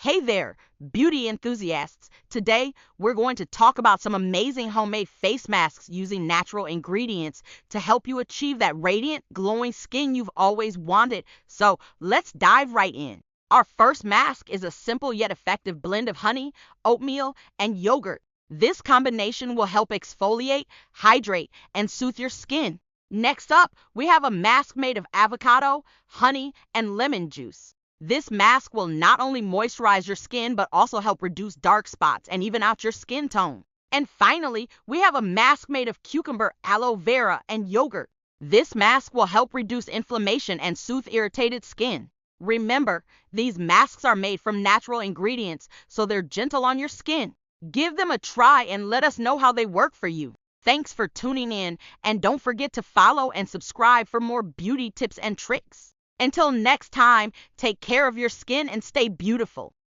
Hey there, beauty enthusiasts. Today, we're going to talk about some amazing homemade face masks using natural ingredients to help you achieve that radiant, glowing skin you've always wanted. So, let's dive right in. Our first mask is a simple yet effective blend of honey, oatmeal, and yogurt. This combination will help exfoliate, hydrate, and soothe your skin. Next up, we have a mask made of avocado, honey, and lemon juice. This mask will not only moisturize your skin but also help reduce dark spots and even out your skin tone. And finally, we have a mask made of cucumber, aloe vera, and yogurt. This mask will help reduce inflammation and soothe irritated skin. Remember, these masks are made from natural ingredients, so they're gentle on your skin. Give them a try and let us know how they work for you. Thanks for tuning in, and don't forget to follow and subscribe for more beauty tips and tricks. Until next time, take care of your skin and stay beautiful.